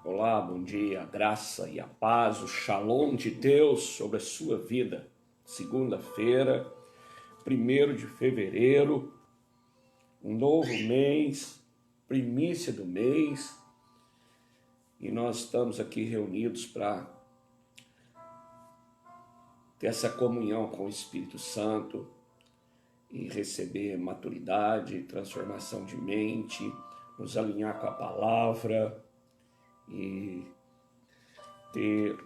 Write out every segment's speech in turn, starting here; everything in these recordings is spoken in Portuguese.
Olá, bom dia, a graça e a paz, o shalom de Deus sobre a sua vida. Segunda-feira, 1º de fevereiro, um novo mês, primícia do mês, e nós estamos aqui reunidos para ter essa comunhão com o Espírito Santo e receber maturidade, transformação de mente, nos alinhar com a palavra e ter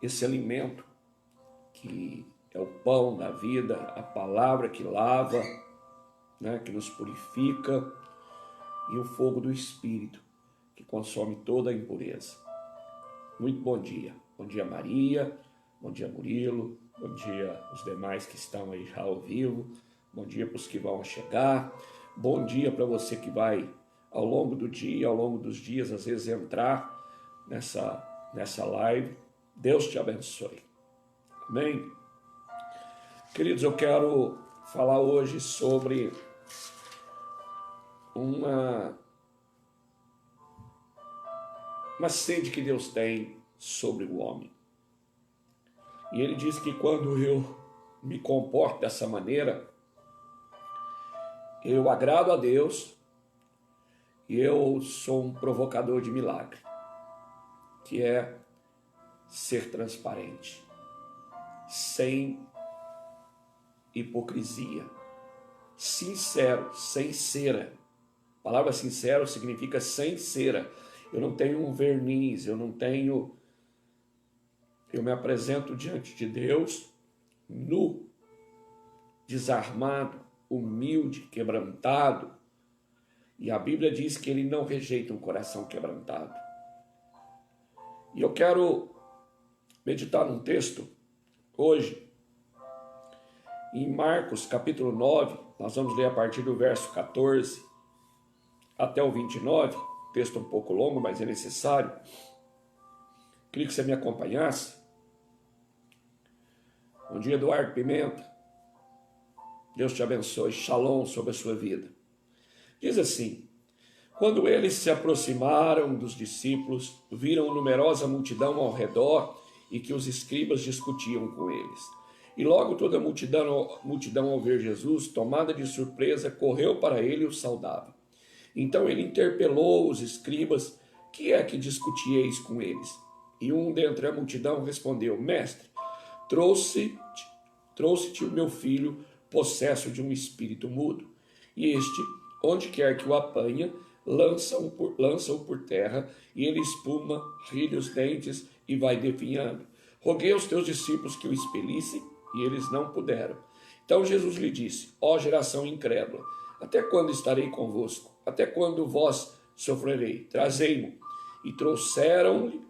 esse alimento que é o pão da vida, a palavra que lava, né, que nos purifica, e o fogo do Espírito que consome toda a impureza. Muito bom dia. Bom dia, Maria. Bom dia, Murilo. Bom dia os demais que estão aí já ao vivo. Bom dia para os que vão chegar. Bom dia para você que vai ao longo do dia, ao longo dos dias, às vezes entrar nessa live. Deus te abençoe. Amém? Queridos, eu quero falar hoje sobre uma sede que Deus tem sobre o homem. E ele diz que quando eu me comporto dessa maneira, eu agrado a Deus e eu sou um provocador de milagre, que é ser transparente, sem hipocrisia, sincero, sem cera. A palavra sincero significa sem cera. Eu não tenho um verniz, eu me apresento diante de Deus nu, desarmado, humilde, quebrantado. E a Bíblia diz que ele não rejeita um coração quebrantado. E eu quero meditar num texto hoje, em Marcos capítulo 9, nós vamos ler a partir do verso 14 até o 29, texto um pouco longo, mas é necessário. Queria que você me acompanhasse. Bom dia, Eduardo Pimenta. Deus te abençoe. Shalom sobre a sua vida. Diz assim: quando eles se aproximaram dos discípulos, viram numerosa multidão ao redor e que os escribas discutiam com eles. E logo toda a multidão ao ver Jesus, tomada de surpresa, correu para ele e o saudava. Então ele interpelou os escribas: que é que discutieis com eles? E um dentre a multidão respondeu: Mestre, trouxe-te o meu filho, possesso de um espírito mudo. E este, onde quer que o apanha, lança-o por terra, e ele espuma, rilha os dentes e vai definhando. Roguei aos teus discípulos que o expelissem, e eles não puderam. Então Jesus lhe disse: ó geração incrédula, até quando estarei convosco? Até quando vós sofrerei? Trazei-mo. E trouxeram-lhe.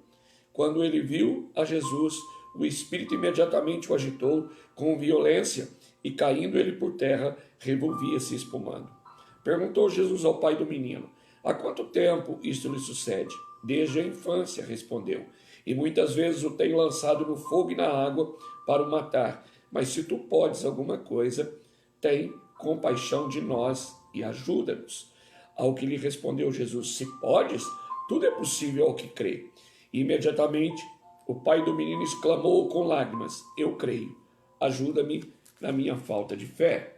Quando ele viu a Jesus, o espírito imediatamente o agitou com violência, e caindo ele por terra, revolvia-se espumando. Perguntou Jesus ao pai do menino: há quanto tempo isto lhe sucede? Desde a infância, respondeu. E muitas vezes o tenho lançado no fogo e na água para o matar. Mas se tu podes alguma coisa, tem compaixão de nós e ajuda-nos. Ao que lhe respondeu Jesus: se podes, tudo é possível ao que crê. E imediatamente o pai do menino exclamou com lágrimas: eu creio, ajuda-me na minha falta de fé.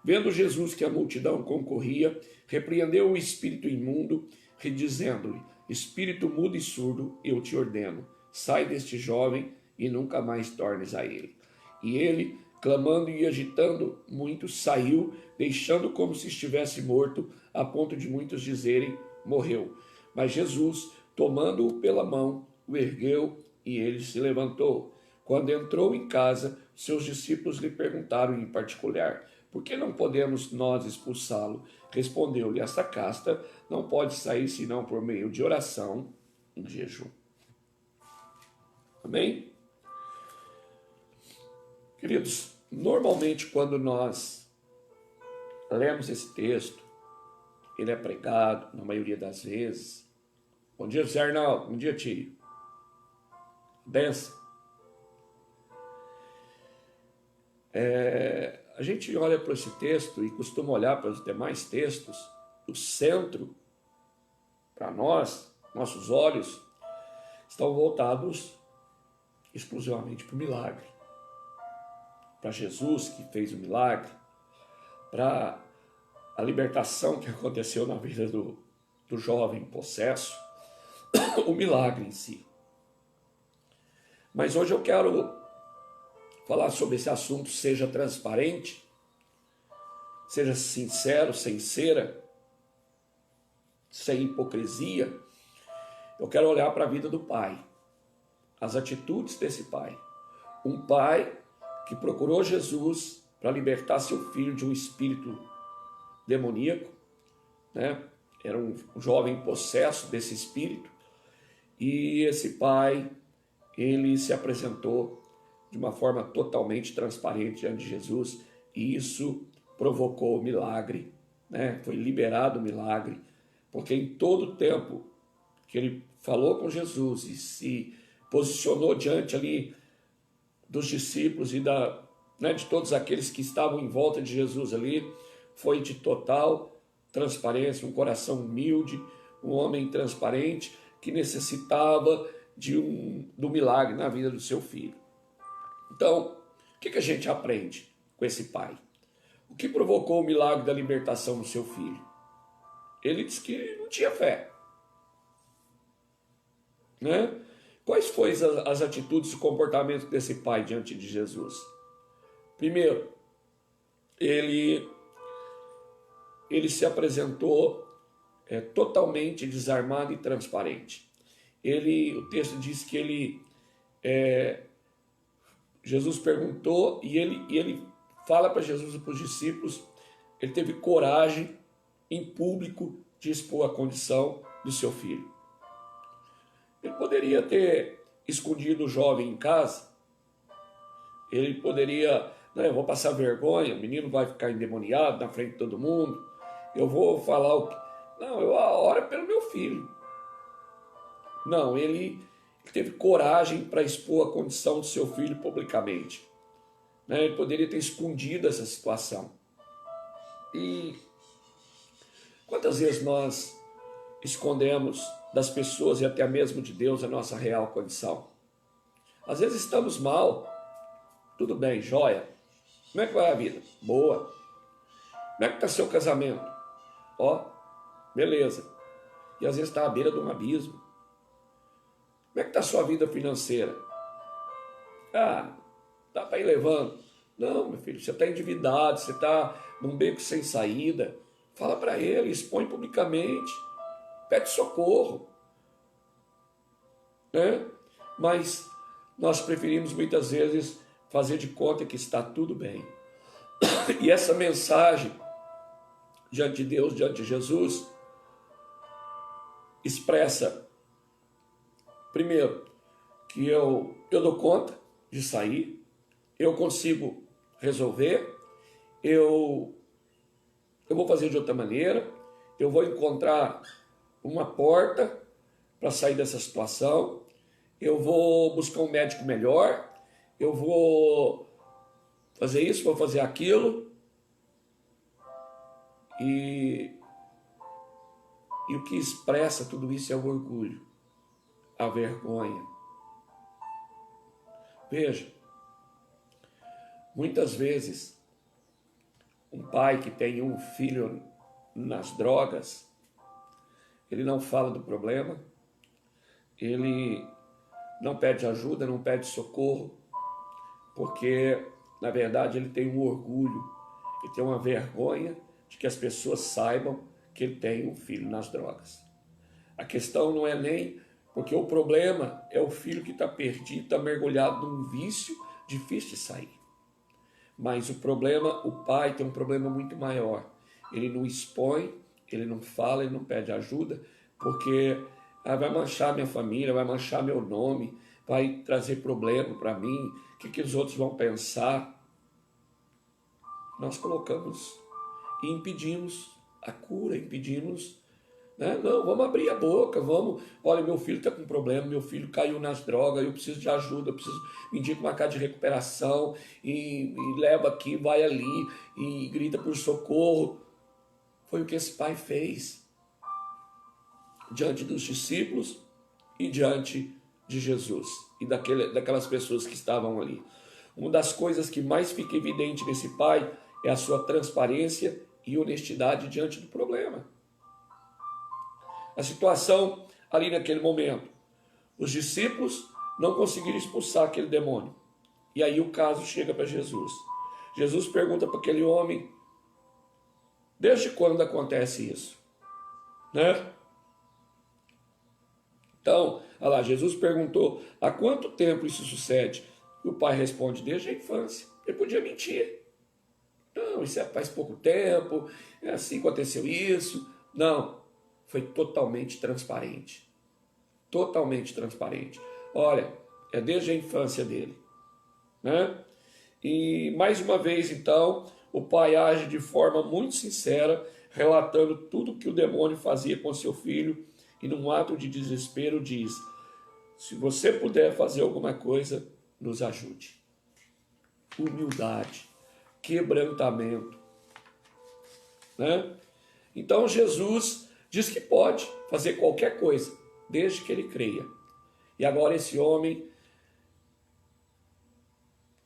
Vendo Jesus que a multidão concorria, repreendeu o espírito imundo, dizendo-lhe: espírito mudo e surdo, eu te ordeno, sai deste jovem e nunca mais tornes a ele. E ele, clamando e agitando muito, saiu, deixando como se estivesse morto, a ponto de muitos dizerem: morreu. Mas Jesus, tomando-o pela mão, o ergueu e ele se levantou. Quando entrou em casa, seus discípulos lhe perguntaram em particular: por que não podemos nós expulsá-lo? Respondeu-lhe: esta casta não pode sair senão por meio de oração e jejum. Amém? Queridos, normalmente quando nós lemos esse texto, ele é pregado, na maioria das vezes. Bom dia, José Arnaldo. Bom dia, tio. Benção. A gente olha para esse texto e costuma olhar para os demais textos, o centro para nós, nossos olhos estão voltados exclusivamente para o milagre. Para Jesus que fez o milagre, para a libertação que aconteceu na vida do jovem possesso, o milagre em si. Mas hoje eu quero falar sobre esse assunto, seja transparente, seja sincero, sem cera, sem hipocrisia. Eu quero olhar para a vida do pai, as atitudes desse pai. Um pai que procurou Jesus para libertar seu filho de um espírito demoníaco, né? Era um jovem possesso desse espírito, e esse pai, ele se apresentou de uma forma totalmente transparente diante de Jesus, e isso provocou o milagre, né? Foi liberado o milagre, porque em todo o tempo que ele falou com Jesus e se posicionou diante ali dos discípulos e de todos aqueles que estavam em volta de Jesus ali, foi de total transparência, um coração humilde, um homem transparente que necessitava do milagre na vida do seu filho. Então, o que a gente aprende com esse pai? O que provocou o milagre da libertação do seu filho? Ele disse que não tinha fé, né? Quais foram as atitudes e comportamentos desse pai diante de Jesus? Primeiro, ele se apresentou totalmente desarmado e transparente. O texto diz que Jesus perguntou e ele fala para Jesus e para os discípulos. Ele teve coragem em público de expor a condição do seu filho. Ele poderia ter escondido o jovem em casa. Ele poderia, eu vou passar vergonha, o menino vai ficar endemoniado na frente de todo mundo. Eu vou falar o que... Não, eu oro pelo meu filho. Não, ele teve coragem para expor a condição do seu filho publicamente. Ele poderia ter escondido essa situação. E quantas vezes nós escondemos das pessoas e até mesmo de Deus a nossa real condição? Às vezes estamos mal, tudo bem, joia. Como é que vai a vida? Boa. Como é que está seu casamento? Ó, beleza. E às vezes está à beira de um abismo. Como é que está a sua vida financeira? Ah, dá para ir levando. Não, meu filho, você está endividado, você está num beco sem saída. Fala para ele, expõe publicamente, pede socorro. Né? Mas nós preferimos muitas vezes fazer de conta que está tudo bem. E essa mensagem diante de Deus, diante de Jesus, expressa, primeiro, que eu dou conta de sair, eu consigo resolver, eu vou fazer de outra maneira, eu vou encontrar uma porta para sair dessa situação, eu vou buscar um médico melhor, eu vou fazer isso, vou fazer aquilo. E o que expressa tudo isso é o orgulho, a vergonha. Veja, muitas vezes, um pai que tem um filho nas drogas, ele não fala do problema, ele não pede ajuda, não pede socorro, porque, na verdade, ele tem um orgulho, ele tem uma vergonha de que as pessoas saibam que ele tem um filho nas drogas. A questão não é nem... Porque o problema é o filho que está perdido, está mergulhado num vício difícil de sair. Mas o problema, o pai tem um problema muito maior. Ele não expõe, ele não fala, ele não pede ajuda, porque vai manchar minha família, vai manchar meu nome, vai trazer problema para mim, o que os outros vão pensar. Nós colocamos e impedimos a cura, impedimos, né? Não, vamos abrir a boca, vamos, olha, meu filho está com problema, meu filho caiu nas drogas, eu preciso de ajuda, eu preciso, me indica uma casa de recuperação, e leva aqui, vai ali, e grita por socorro. Foi o que esse pai fez. diante dos discípulos e diante de Jesus e daquelas pessoas que estavam ali. Uma das coisas que mais fica evidente nesse pai é a sua transparência e honestidade diante do problema. A situação ali naquele momento, os discípulos não conseguiram expulsar aquele demônio. E aí o caso chega para Jesus. Jesus pergunta para aquele homem: desde quando acontece isso? Né? Então, olha lá, Jesus perguntou: há quanto tempo isso sucede? E o pai responde: desde a infância. Ele podia mentir. Não, isso faz pouco tempo, é assim aconteceu isso. Não, foi totalmente transparente. Totalmente transparente. Olha, é desde a infância dele. Né? E mais uma vez, então, o pai age de forma muito sincera, relatando tudo que o demônio fazia com seu filho, e num ato de desespero diz: se você puder fazer alguma coisa, nos ajude. Humildade, quebrantamento. Né? Então Jesus diz que pode fazer qualquer coisa, desde que ele creia. E agora esse homem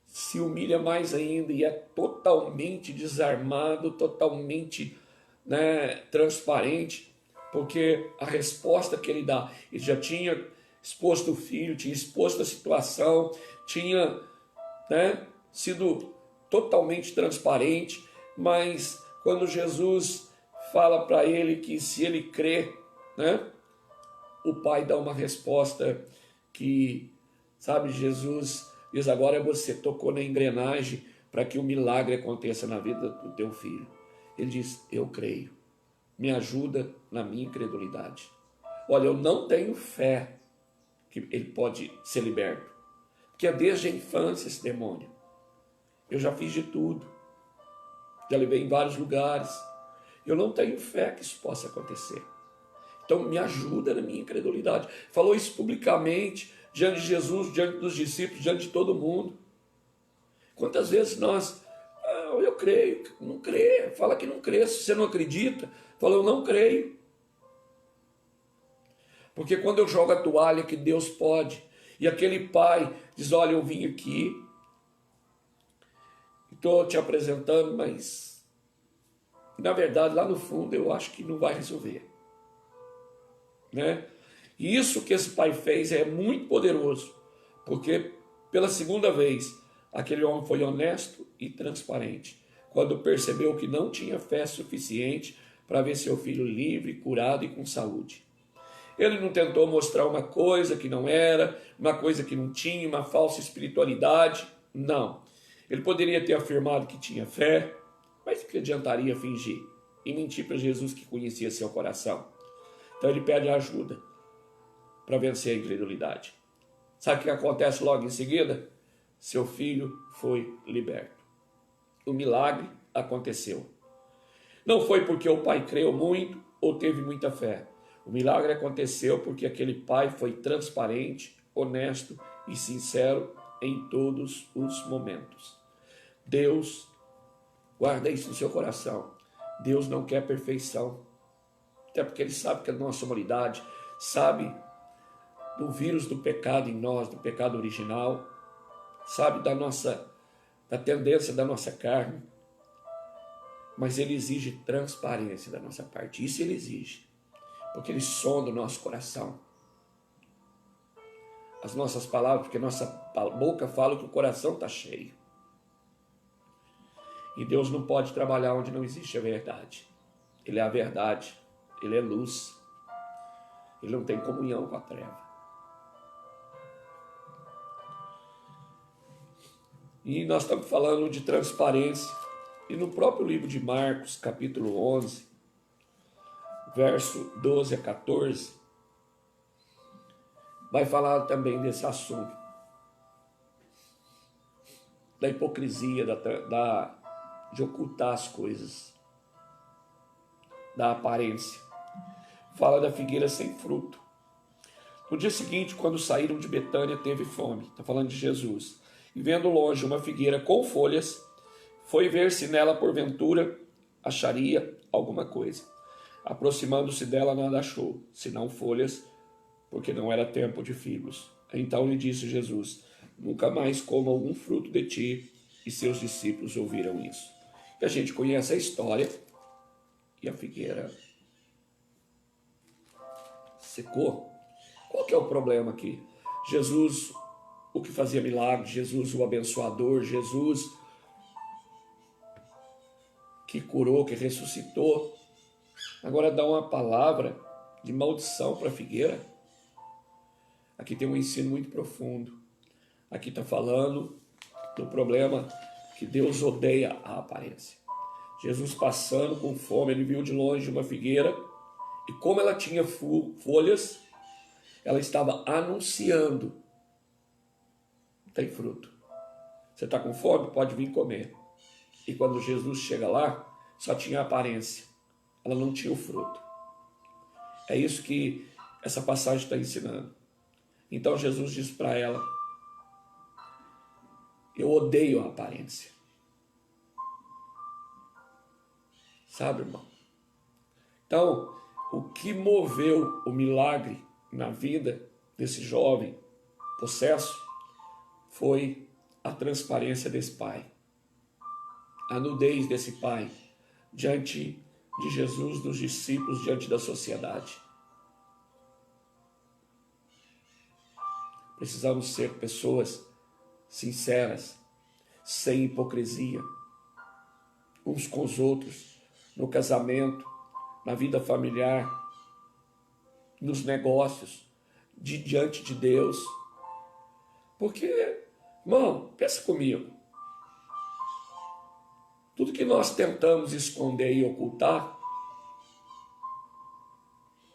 se humilha mais ainda e é totalmente desarmado, totalmente, né, transparente, porque a resposta que ele dá, ele já tinha exposto o filho, tinha exposto a situação, tinha, né, sido totalmente transparente, mas quando Jesus fala para ele que se ele crê, né, o pai dá uma resposta que, sabe, Jesus diz: agora você tocou na engrenagem para que o milagre aconteça na vida do teu filho. Ele diz: eu creio, me ajuda na minha incredulidade. Olha, eu não tenho fé que ele pode ser liberto, porque é desde a infância esse demônio. Eu já fiz de tudo, já levei em vários lugares. Eu não tenho fé que isso possa acontecer. Então me ajuda na minha incredulidade. Falou isso publicamente, diante de Jesus, diante dos discípulos, diante de todo mundo. Quantas vezes nós, eu creio, não crê, fala que não crê. Se você não acredita, fala: eu não creio. Porque quando eu jogo a toalha que Deus pode, e aquele pai diz: olha, eu vim aqui, estou te apresentando, mas na verdade lá no fundo eu acho que não vai resolver. Né? E isso que esse pai fez é muito poderoso, porque pela segunda vez aquele homem foi honesto e transparente, quando percebeu que não tinha fé suficiente para ver seu filho livre, curado e com saúde. Ele não tentou mostrar uma coisa que não era, uma coisa que não tinha, uma falsa espiritualidade. Não. Ele poderia ter afirmado que tinha fé, mas o que adiantaria fingir e mentir para Jesus, que conhecia seu coração? Então ele pede ajuda para vencer a incredulidade. Sabe o que acontece logo em seguida? Seu filho foi liberto. O milagre aconteceu. Não foi porque o pai creu muito ou teve muita fé. O milagre aconteceu porque aquele pai foi transparente, honesto e sincero em todos os momentos. Deus, guarda isso no seu coração. Deus não quer perfeição. Até porque Ele sabe que a nossa humanidade sabe do vírus do pecado em nós, do pecado original, sabe da tendência da nossa carne, mas Ele exige transparência da nossa parte. Isso Ele exige, porque Ele sonda o nosso coração, as nossas palavras, porque nossa boca fala que o coração está cheio. E Deus não pode trabalhar onde não existe a verdade. Ele é a verdade, Ele é luz, Ele não tem comunhão com a treva. E nós estamos falando de transparência. E no próprio livro de Marcos, capítulo 11, verso 12 a 14, vai falar também desse assunto. Da hipocrisia, de ocultar as coisas, da aparência. Fala da figueira sem fruto. No dia seguinte, quando saíram de Betânia, teve fome. Está falando de Jesus. E vendo longe uma figueira com folhas, foi ver se nela, porventura, acharia alguma coisa. Aproximando-se dela, nada achou, senão folhas, porque não era tempo de figos. Então lhe disse Jesus: nunca mais coma algum fruto de ti. E seus discípulos ouviram isso. E a gente conhece a história, e a figueira secou. Qual que é o problema aqui? Jesus, o que fazia milagre, Jesus, o abençoador, Jesus, que curou, que ressuscitou, agora dá uma palavra de maldição para a figueira. Aqui tem um ensino muito profundo. Aqui está falando do problema que Deus odeia a aparência. Jesus passando com fome, ele viu de longe uma figueira, e como ela tinha folhas, ela estava anunciando: tem fruto. Você está com fome? Pode vir comer. E quando Jesus chega lá, só tinha a aparência, ela não tinha o fruto. É isso que essa passagem está ensinando. Então Jesus diz para ela: eu odeio a aparência. Sabe, irmão? Então, o que moveu o milagre na vida desse jovem possesso foi a transparência desse pai, a nudez desse pai diante de Jesus, dos discípulos, diante da sociedade. Precisamos ser pessoas sinceras, sem hipocrisia, uns com os outros, no casamento, na vida familiar, nos negócios, diante de Deus. Porque, irmão, pensa comigo, tudo que nós tentamos esconder e ocultar,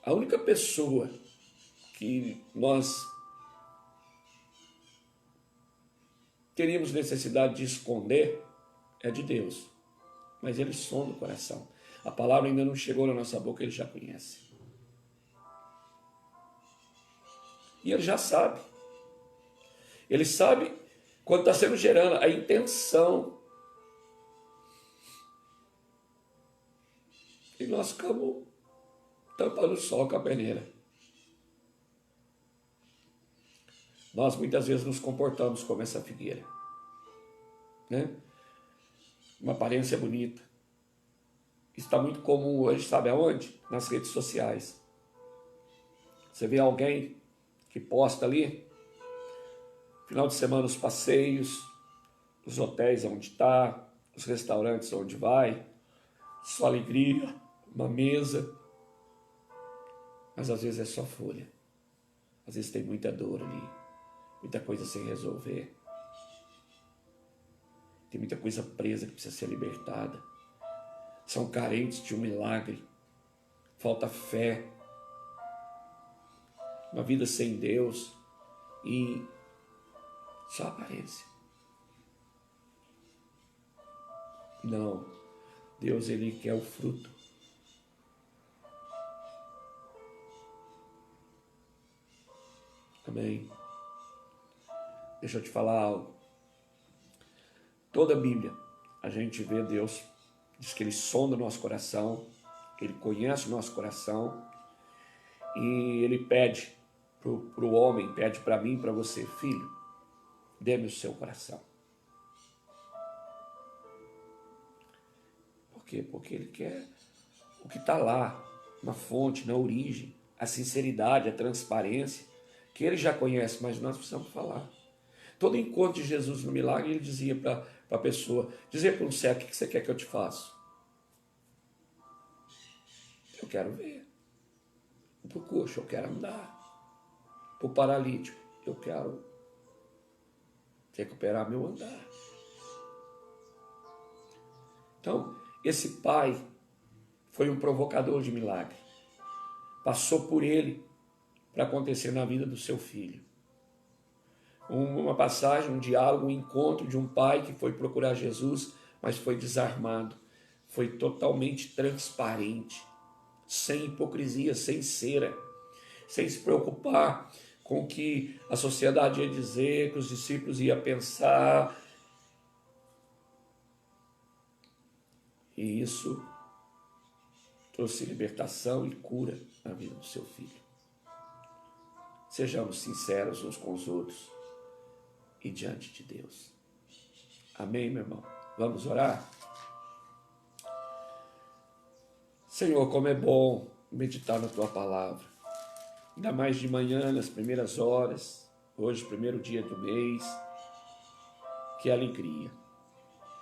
a única pessoa que nós teríamos necessidade de esconder é de Deus. Mas Ele sonda o coração. A palavra ainda não chegou na nossa boca, Ele já conhece. E Ele já sabe. Ele sabe quando está sendo gerando a intenção. E nós ficamos tampando o sol com a peneira. Nós muitas vezes nos comportamos como essa figueira, né? Uma aparência bonita. Está muito comum hoje, sabe aonde? Nas redes sociais. Você vê alguém que posta ali, final de semana, os passeios, os hotéis onde está, os restaurantes onde vai, só alegria, uma mesa. Mas às vezes é só folha. Às vezes tem muita dor ali, muita coisa sem resolver. Tem muita coisa presa que precisa ser libertada. São carentes de um milagre. Falta fé. Uma vida sem Deus. E só aparência. Não. Deus, Ele quer o fruto. Amém. Deixa eu te falar algo. Toda a Bíblia, a gente vê Deus, diz que Ele sonda o nosso coração, Ele conhece o nosso coração, e Ele pede para o homem, pede para mim, para você: filho, dê-me o seu coração. Por quê? Porque Ele quer o que está lá, na fonte, na origem, a sinceridade, a transparência, que Ele já conhece, mas nós precisamos falar. Todo encontro de Jesus no milagre, Ele dizia para a pessoa, dizer para um cego: o que você quer que eu te faça? Eu quero ver. Para o coxo, eu quero andar. Para o paralítico, eu quero recuperar meu andar. Então, esse pai foi um provocador de milagre. Passou por ele para acontecer na vida do seu filho. Uma passagem, um diálogo, um encontro de um pai que foi procurar Jesus, mas foi desarmado, foi totalmente transparente, sem hipocrisia, sem cera, sem se preocupar com o que a sociedade ia dizer, que os discípulos iam pensar. E isso trouxe libertação e cura na vida do seu filho. Sejamos sinceros uns com os outros e diante de Deus. Amém, meu irmão? Vamos orar? Senhor, como é bom meditar na Tua palavra. Ainda mais de manhã, nas primeiras horas. Hoje, primeiro dia do mês. Que alegria.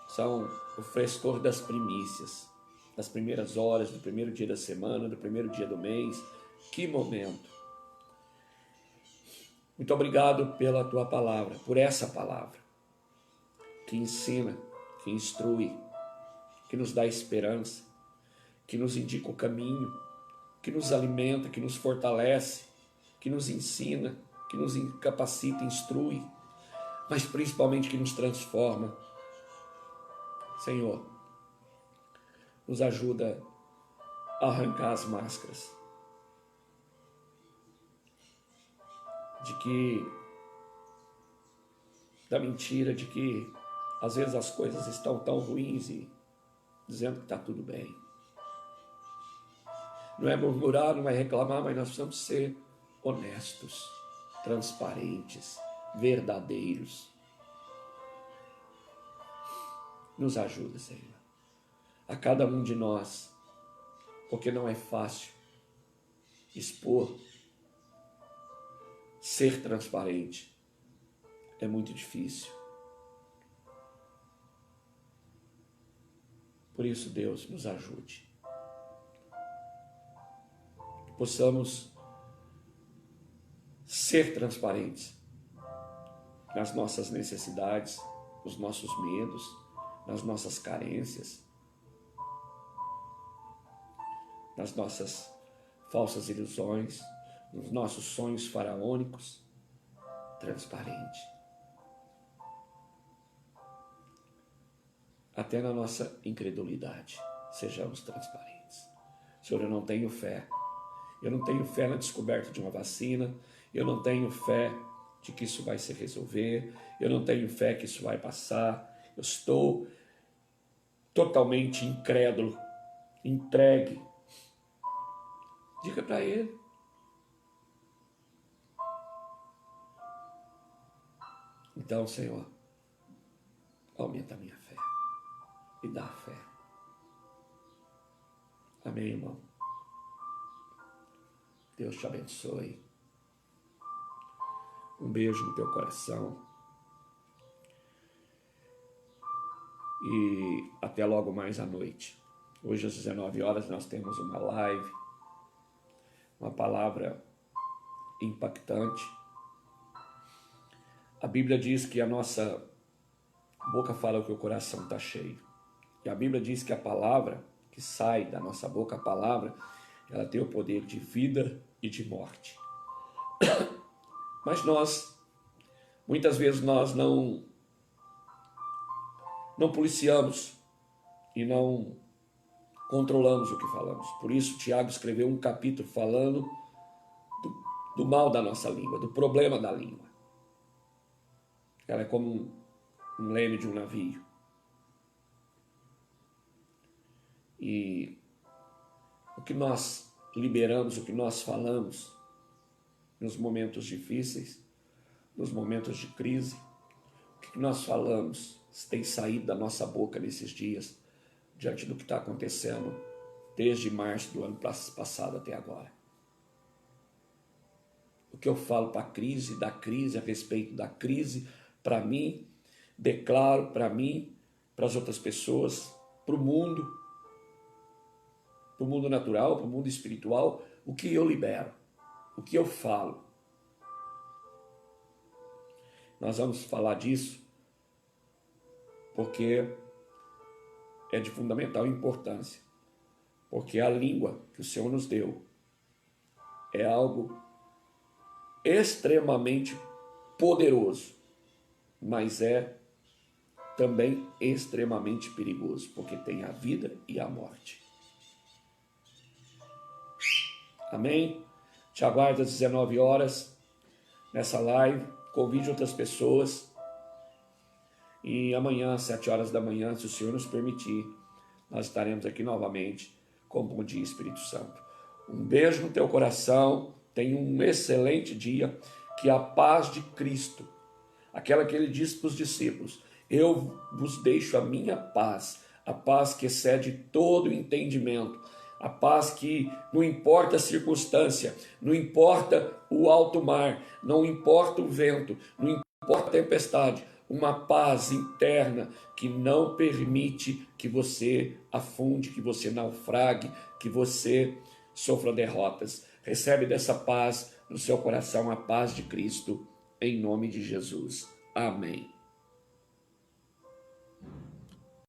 São o frescor das primícias. Das primeiras horas, do primeiro dia da semana, do primeiro dia do mês. Que momento. Muito obrigado pela Tua palavra, por essa palavra. Que ensina, que instrui, que nos dá esperança, que nos indica o caminho, que nos alimenta, que nos fortalece, que nos ensina, que nos capacita, instrui, mas principalmente que nos transforma. Senhor, nos ajuda a arrancar as máscaras da mentira, de que às vezes as coisas estão tão ruins e dizendo que está tudo bem. Não é murmurar, não é reclamar, mas nós precisamos ser honestos, transparentes, verdadeiros. Nos ajuda, Senhor, a cada um de nós, porque não é fácil expor, ser transparente. É muito difícil. Por isso, Deus, nos ajude. Que possamos ser transparentes nas nossas necessidades, nos nossos medos, nas nossas carências, nas nossas falsas ilusões, nos nossos sonhos faraônicos. Transparente. Até na nossa incredulidade, sejamos transparentes. Senhor, eu não tenho fé. Eu não tenho fé na descoberta de uma vacina. Eu não tenho fé de que isso vai se resolver. Eu não tenho fé que isso vai passar. Eu estou totalmente incrédulo, entregue. Diga para Ele. Então, Senhor, aumenta a minha fé. E dá fé. Amém, irmão? Deus te abençoe. Um beijo no teu coração. E até logo mais à noite. Hoje às 19 horas nós temos uma live. Uma palavra impactante. A Bíblia diz que a nossa boca fala o que o coração está cheio. E a Bíblia diz que a palavra que sai da nossa boca, a palavra, ela tem o poder de vida e de morte. Mas muitas vezes nós não policiamos e não controlamos o que falamos. Por isso Tiago escreveu um capítulo falando do mal da nossa língua, do problema da língua. Ela é como um leme de um navio. E o que nós liberamos, o que nós falamos nos momentos difíceis, nos momentos de crise, o que nós falamos tem saído da nossa boca nesses dias, diante do que está acontecendo desde março do ano passado até agora. O que eu falo para a crise, a respeito da crise, para mim, declaro para mim, para as outras pessoas, para o mundo natural, para o mundo espiritual, o que eu libero, o que eu falo. Nós vamos falar disso porque é de fundamental importância, porque a língua que o Senhor nos deu é algo extremamente poderoso, mas é também extremamente perigoso, porque tem a vida e a morte. Amém? Te aguardo às 19 horas nessa live. Convide outras pessoas. E amanhã, às 7 horas da manhã, se o Senhor nos permitir, nós estaremos aqui novamente com bom dia, Espírito Santo. Um beijo no teu coração, tenha um excelente dia, que a paz de Cristo, aquela que ele disse para os discípulos, eu vos deixo a minha paz, a paz que excede todo o entendimento, a paz que não importa a circunstância, não importa o alto mar, não importa o vento, não importa a tempestade, uma paz interna que não permite que você afunde, que você naufrague, que você sofra derrotas. Recebe dessa paz no seu coração, a paz de Cristo, em nome de Jesus. Amém.